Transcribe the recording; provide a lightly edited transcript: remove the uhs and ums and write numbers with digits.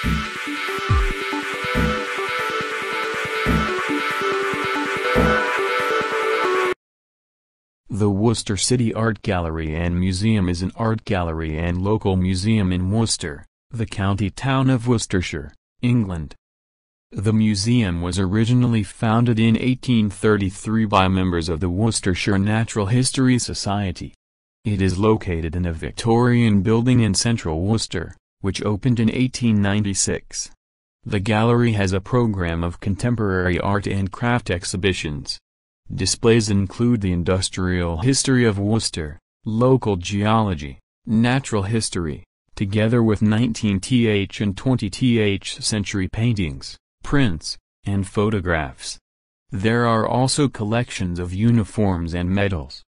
The Worcester City Art Gallery and Museum is an art gallery and local museum in Worcester, the county town of Worcestershire, England. The museum was originally founded in 1833 by members of the Worcestershire Natural History Society. It is located in a Victorian building in central Worcester, which opened in 1896. The gallery has a program of contemporary art and craft exhibitions. Displays include the industrial history of Worcester, local geology, natural history, together with 19th and 20th century paintings, prints, and photographs. There are also collections of uniforms and medals.